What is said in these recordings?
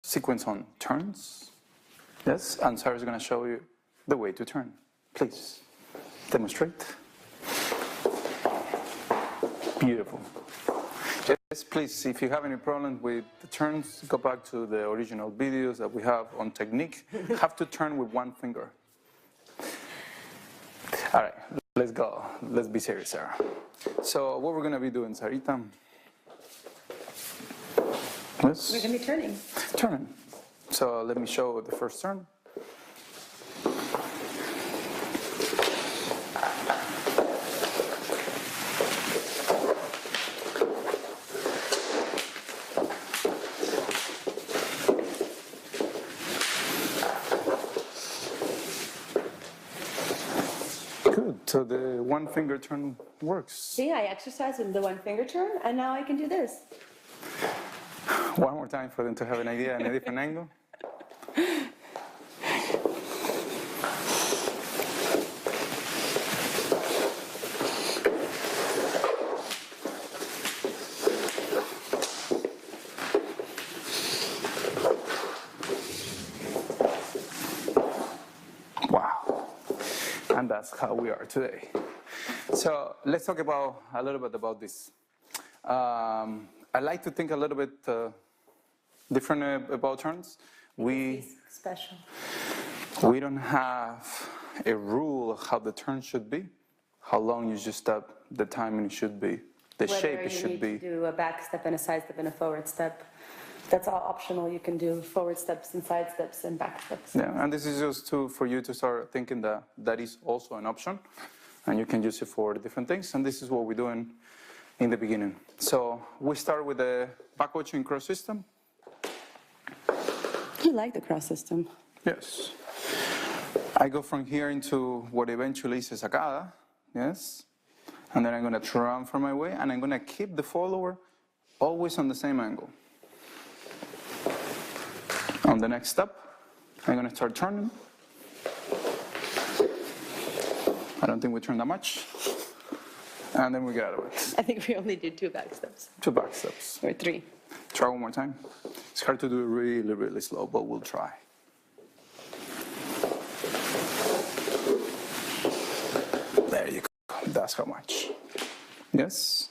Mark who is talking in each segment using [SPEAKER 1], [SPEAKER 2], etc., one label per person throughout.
[SPEAKER 1] sequence on turns. Yes, and Sarah is going to show you the way to turn. Please, demonstrate. Beautiful. Yes, please, if you have any problem with the turns, go back to the original videos that we have on technique. Have to turn with one finger. All right, let's go. Let's be serious, Sarah. So what we're going to be doing, Sarita?
[SPEAKER 2] We're going to be turning.
[SPEAKER 1] Turning. So let me show the first turn. Good. So the one finger turn works.
[SPEAKER 2] See, I exercised with the one finger turn, and now I can do this.
[SPEAKER 1] One more time for them to have an idea and a different angle. Wow. And that's how we are today. So let's talk about a little bit about this. I like to think a little bit different about turns.
[SPEAKER 2] Special.
[SPEAKER 1] We don't have a rule of how the turn should be, how long you should step, the timing it should be, the shape it should be.
[SPEAKER 2] Whether you need to do a back step and a side step and a forward step, that's all optional. You can do forward steps and side steps and back steps.
[SPEAKER 1] Yeah, and this is just for you to start thinking that that is also an option, and you can use it for different things. And this is what we're doing in the beginning. So we start with the backward chain cross system.
[SPEAKER 2] You like the cross system?
[SPEAKER 1] Yes. I go from here into what eventually is a sacada, yes? And then I'm going to transfer my way, and I'm going to keep the follower always on the same angle. On the next step, I'm going to start turning. I don't think we turn that much. And then we get out of it.
[SPEAKER 2] I think we only did 2 back steps.
[SPEAKER 1] 2 back steps.
[SPEAKER 2] Or 3.
[SPEAKER 1] Try one more time. It's hard to do it really, really slow, but we'll try. There you go. That's how much. Yes?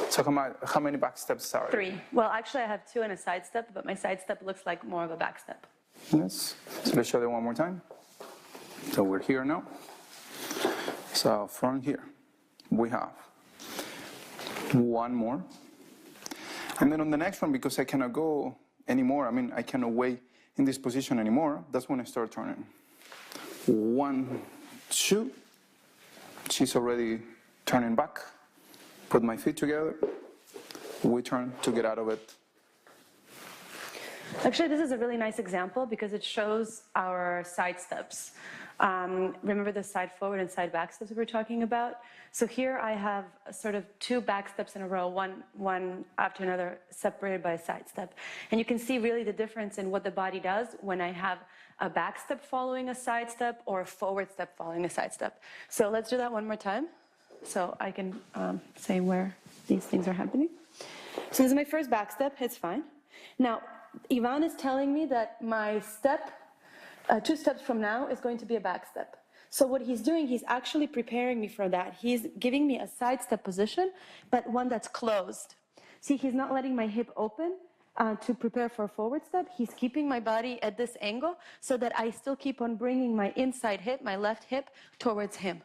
[SPEAKER 1] So how many back steps are
[SPEAKER 2] 3. Well, actually, I have 2 and a side step, but my side step looks like more of a back step.
[SPEAKER 1] Yes. So let's show them one more time. So we're here now. So from here, we have 1 more. And then on the next one, because I cannot go anymore, I cannot wait in this position anymore, that's when I start turning. 1, 2. She's already turning back. Put my feet together. We turn to get out of it.
[SPEAKER 2] Actually, this is a really nice example because it shows our side steps. Remember the side forward and side back steps we were talking about? So here I have sort of 2 back steps in a row, one after another, separated by a side step. And you can see really the difference in what the body does when I have a back step following a side step or a forward step following a side step. So let's do that one more time so I can say where these things are happening. So this is my first back step, it's fine. Now, Ivan is telling me that my step 2 steps from now is going to be a back step. So what he's doing, he's actually preparing me for that. He's giving me a side step position, but one that's closed. See, he's not letting my hip open to prepare for a forward step. He's keeping my body at this angle so that I still keep on bringing my inside hip, my left hip, towards him.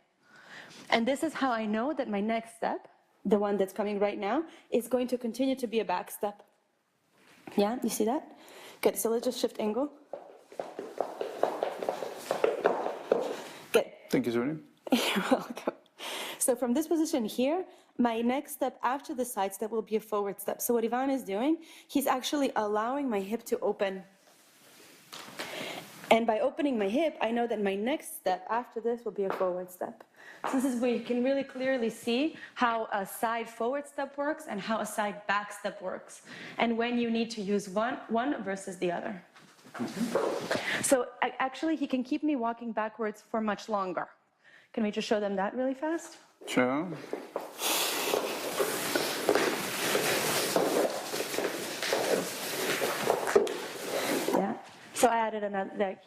[SPEAKER 2] And this is how I know that my next step, the one that's coming right now, is going to continue to be a back step. Yeah, you see that? Good, so let's just shift angle. Good.
[SPEAKER 1] Thank you, Zuni.
[SPEAKER 2] You're welcome. So from this position here, my next step after the side step will be a forward step. So what Ivan is doing, he's actually allowing my hip to open. And by opening my hip, I know that my next step after this will be a forward step. So this is where you can really clearly see how a side forward step works and how a side back step works, and when you need to use one versus the other. So actually, he can keep me walking backwards for much longer. Can we just show them that really fast?
[SPEAKER 1] Sure.
[SPEAKER 2] So he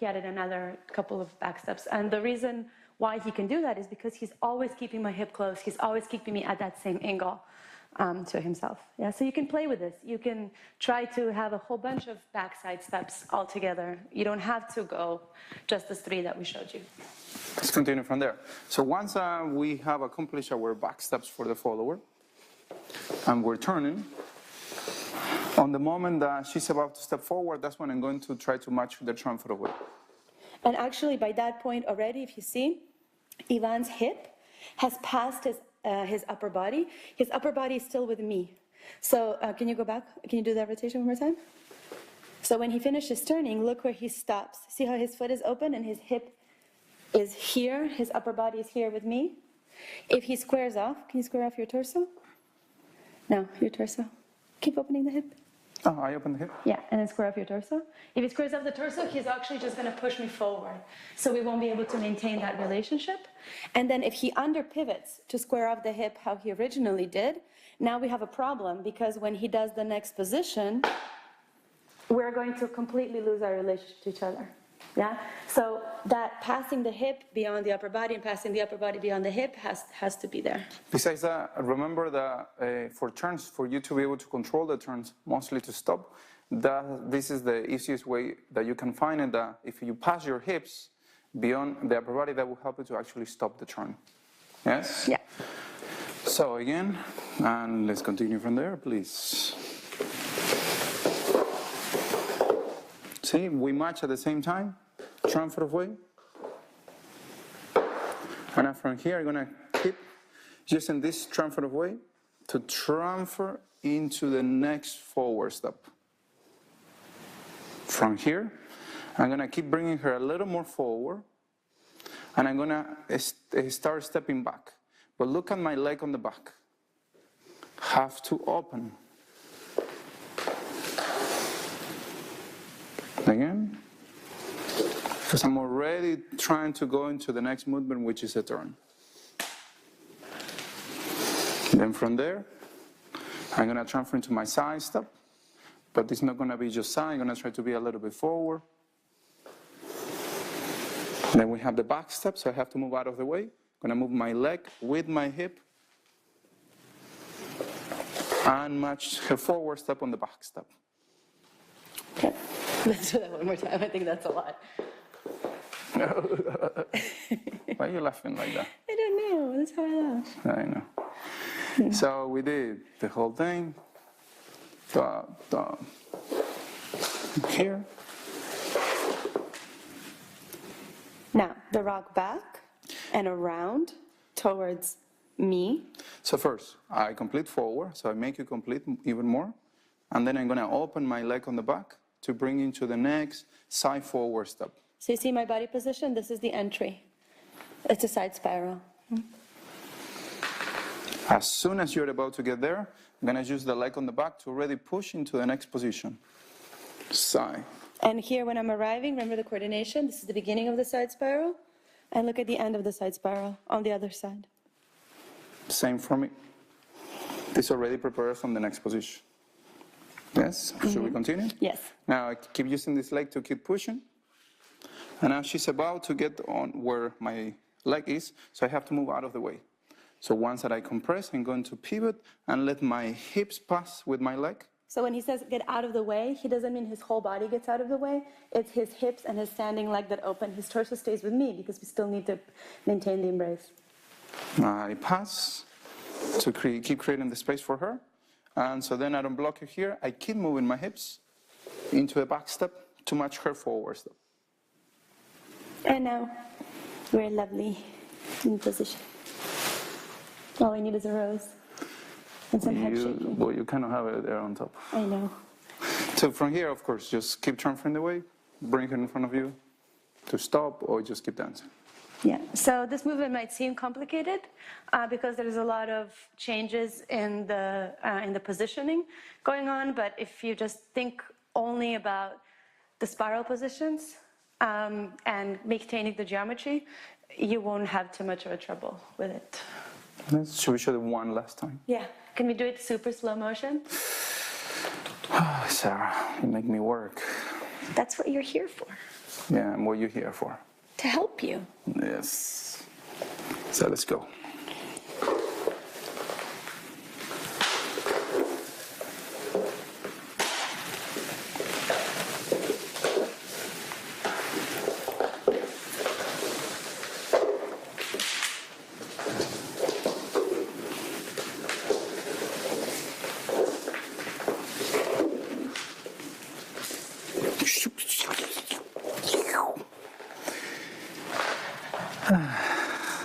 [SPEAKER 2] added another couple of back steps. And the reason why he can do that is because he's always keeping my hip close. He's always keeping me at that same angle to himself. Yeah, so you can play with this. You can try to have a whole bunch of backside steps all together. You don't have to go just the 3 that we showed you.
[SPEAKER 1] Let's continue from there. So once we have accomplished our back steps for the follower, and we're turning, on the moment that she's about to step forward, that's when I'm going to try to match the transfer of weight.
[SPEAKER 2] And actually, by that point already, if you see, Ivan's hip has passed his upper body. His upper body is still with me. So can you go back? Can you do that rotation one more time? So when he finishes turning, look where he stops. See how his foot is open and his hip is here? His upper body is here with me. If he squares off, can you square off your torso? No, your torso. Keep opening the hip.
[SPEAKER 1] Oh, I open the hip?
[SPEAKER 2] Yeah, and then square off your torso. If he squares off the torso, he's actually just going to push me forward. So we won't be able to maintain that relationship. And then if he under pivots to square off the hip how he originally did, now we have a problem because when he does the next position, we're going to completely lose our relationship to each other. Yeah? So that passing the hip beyond the upper body and passing the upper body beyond the hip has to be there.
[SPEAKER 1] Besides that, remember that for turns, for you to be able to control the turns, mostly to stop, this is the easiest way that you can find it, that if you pass your hips beyond the upper body, that will help you to actually stop the turn. Yes?
[SPEAKER 2] Yeah.
[SPEAKER 1] So again, and let's continue from there, please. See, we match at the same time, transfer of weight. And from here, I'm going to keep using this transfer of weight to transfer into the next forward step. From here, I'm going to keep bringing her a little more forward, and I'm going to start stepping back. But look at my leg on the back. Have to open. Again, because I'm already trying to go into the next movement, which is a turn. Then from there, I'm going to transfer into my side step, but it's not going to be just side. I'm going to try to be a little bit forward. Then we have the back step, so I have to move out of the way. I'm going to move my leg with my hip and match her forward step on the back step.
[SPEAKER 2] Okay. Let's do that one more time. I think that's a lot.
[SPEAKER 1] Why are you laughing like that?
[SPEAKER 2] I don't know. That's how I laugh.
[SPEAKER 1] I know. Yeah. So we did the whole thing. Here.
[SPEAKER 2] Now, the rock back and around towards me.
[SPEAKER 1] So first, I complete forward, so I make you complete even more. And then I'm going to open my leg on the back to bring into the next side forward step.
[SPEAKER 2] So you see my body position? This is the entry. It's a side spiral.
[SPEAKER 1] As soon as you're about to get there, I'm going to use the leg on the back to already push into the next position. Side.
[SPEAKER 2] And here when I'm arriving, remember the coordination? This is the beginning of the side spiral. And look at the end of the side spiral on the other side.
[SPEAKER 1] Same for me. This already prepares from the next position. Yes? Should we continue?
[SPEAKER 2] Yes.
[SPEAKER 1] Now I keep using this leg to keep pushing. And now she's about to get on where my leg is, so I have to move out of the way. So once that I compress, I'm going to pivot and let my hips pass with my leg.
[SPEAKER 2] So when he says get out of the way, he doesn't mean his whole body gets out of the way. It's his hips and his standing leg that open. His torso stays with me because we still need to maintain the embrace.
[SPEAKER 1] I pass to keep creating the space for her. And so then I don't block her here. I keep moving my hips into a back step to match her forward step.
[SPEAKER 2] And now we're lovely in position. All we need is a rose and some head shaking.
[SPEAKER 1] Well, you kind of have it there on top.
[SPEAKER 2] I know.
[SPEAKER 1] So from here, of course, just keep transferring the weight, bring her in front of you to stop, or just keep dancing.
[SPEAKER 2] Yeah, so this movement might seem complicated because there's a lot of changes in the positioning going on, but if you just think only about the spiral positions and maintaining the geometry, you won't have too much of a trouble with it.
[SPEAKER 1] Should we show the one last time?
[SPEAKER 2] Yeah, can we do it super slow motion?
[SPEAKER 1] Sarah, you make me work.
[SPEAKER 2] That's what you're here for,
[SPEAKER 1] Yeah, and what you're here for.
[SPEAKER 2] to help you.
[SPEAKER 1] Yes. So let's go.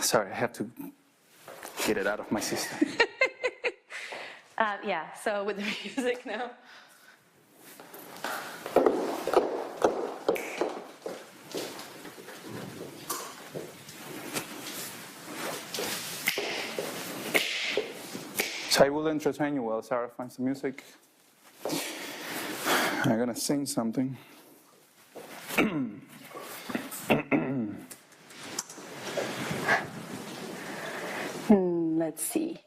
[SPEAKER 1] Sorry, I have to get it out of my system.
[SPEAKER 2] Yeah, so with the music now.
[SPEAKER 1] So I will entertain you while Sarah finds the music. I'm gonna sing something.
[SPEAKER 2] Let's see.